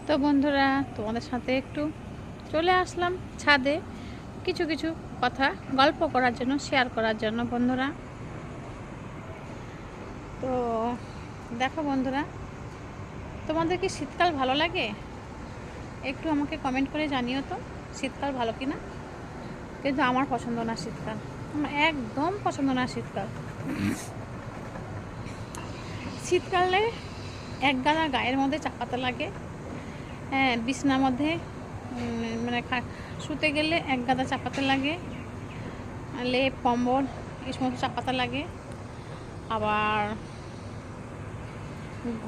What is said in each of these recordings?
তো বন্ধুরা, তোমাদের সাথে একটু চলে আসলাম ছাদে কিছু কিছু কথা গল্প করার জন্য, শেয়ার করার জন্য। বন্ধুরা, তো দেখো বন্ধুরা, তোমাদের কি শীতকাল ভালো লাগে? একটু আমাকে কমেন্ট করে জানিও তো, শীতকাল ভালো কি না। কিন্তু আমার পছন্দ না শীতকাল, আমার একদম পছন্দ না শীতকাল। শীতকালে এক গাদা গায়ের মধ্যে চাপাতে লাগে। হ্যাঁ, বিছনার মধ্যে মানে শুতে গেলে এক গাদা চাপাতে লাগে, লেপ কম্বল এই সমস্ত চাপাতে লাগে। আবার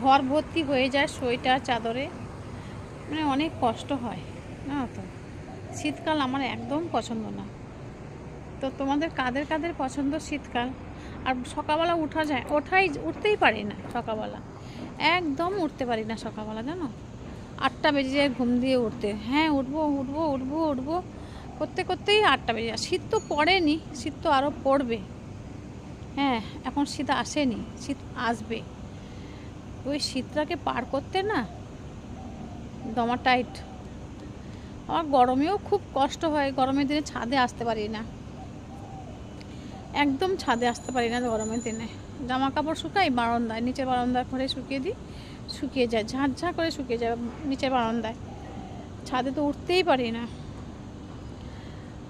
ঘর ভর্তি হয়ে যায় সোয়েটার চাদরে, মানে অনেক কষ্ট হয় না। তো শীতকাল আমার একদম পছন্দ না। তো তোমাদের কাদের কাদের পছন্দ শীতকাল? আর সকালবেলা উঠতেই পারি না সকালবেলা, একদম উঠতে পারি না সকালবেলা, জানো। 8টা বেজে যায় ঘুম দিয়ে উঠতে। হ্যাঁ, উঠবো উঠবো উঠবো উঠবো করতে করতেই 8টা বেজে যায়। শীত তো পড়েনি, শীত তো আরও পড়বে। হ্যাঁ, এখন শীত আসেনি, শীত আসবে। ওই শীতটাকে পার করতে না দমা টাইট। আমার গরমেও খুব কষ্ট হয়, গরমের দিনে ছাদে আসতে পারি না, একদম ছাদে আসতে পারি না গরমের দিনে। জামা কাপড় শুকাই বারান্দায়, নিচের বারান্দার ঘরে শুকিয়ে দিই, শুকিয়ে যায়, ঝাঁঝা করে শুকিয়ে যায় নিচের বারান্দায়। ছাদে তো উঠতেই পারি না।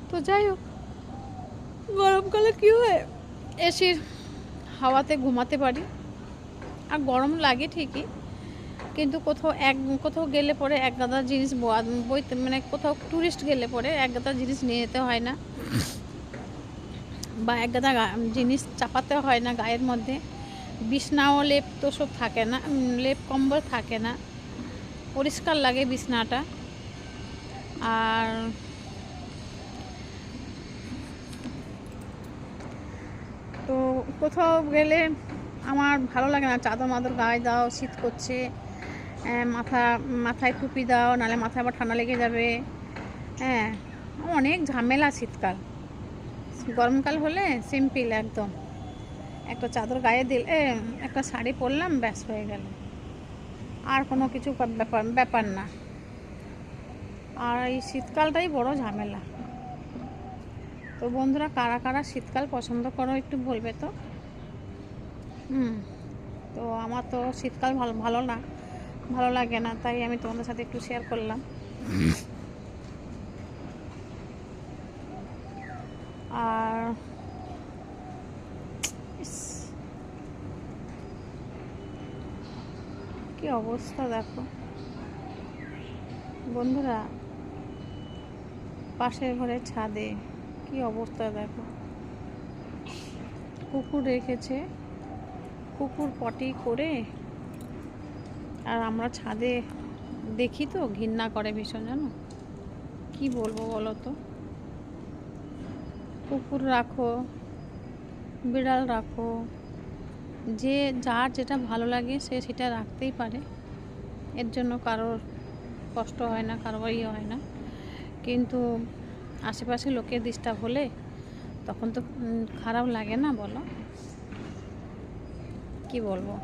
তো যাই হোক, গরমকালে কী হয়, এসির হাওয়াতে ঘুমাতে পারি। আর গরম লাগে ঠিকই, কিন্তু কোথাও গেলে পরে এক গাদা জিনিস বইতে, মানে কোথাও ট্যুরিস্ট গেলে পরে এক গাদা জিনিস নিয়ে যেতে হয় না, বা এক গাদা জিনিস চাপাতে হয় না গায়ের মধ্যে। বিছনাও লেপ তো সব থাকে না, লেপ কম্বল থাকে না, পরিষ্কার লাগে বিছনাটা। আর তো কোথাও গেলে আমার ভালো লাগে না, চাদর মাদর গায়ে দাও, শীত করছে, মাথায় টুপি দাও, নাহলে মাথায় আবার ঠান্ডা লেগে যাবে। হ্যাঁ, অনেক ঝামেলা শীতকাল। গরমকাল হলে সিম্পল একদম, একটা চাদর গায়ে দিলে, একটা শাড়ি পরলাম, ব্যাস হয়ে গেল, আর কোনো কিছু ব্যাপার না। আর এই শীতকালটাই বড় ঝামেলা। তো বন্ধুরা, কারা কারা শীতকাল পছন্দ করো একটু বলবে তো। তো আমার তো শীতকাল ভালো না, ভালো লাগে না, তাই আমি তোমাদের সাথে একটু শেয়ার করলাম। আর কি অবস্থা দেখো বন্ধুরা, পাশের ঘরের ছাদে কি অবস্থা দেখো। কুকুর রেখেছে, কুকুর পটি করে, আর আমরা ছাদে দেখি তো ঘৃণা করে ভীষণ, জানো। কি বলবো বলো তো। কুকুর রাখো, বিড়াল রাখো, যে যার যেটা ভালো লাগে সে সেটা রাখতেই পারে, এর জন্য কারোর কষ্ট হয় না, কারোর হয় না। কিন্তু আশেপাশে লোকের ডিস্টার্ব হলে তখন তো খারাপ লাগে না, বলো। কি বলবো,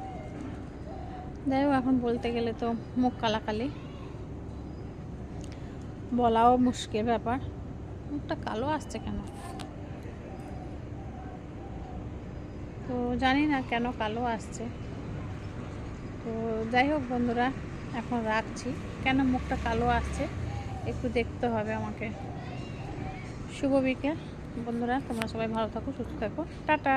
যাই হোক, এখন বলতে গেলে তো মুখ কালাকালি, বলাও মুশকিল ব্যাপার। মুখটা কালো আসছে কেন, তো জানি না কেন কালো আসছে। তো যাই হোক বন্ধুরা, এখন রাখছি। কেন মুখটা কালো আসছে একটু দেখতে হবে আমাকে। শুভ বিকেল বন্ধুরা, তোমরা সবাই ভালো থাকো, সুস্থ থাকো, টাটা।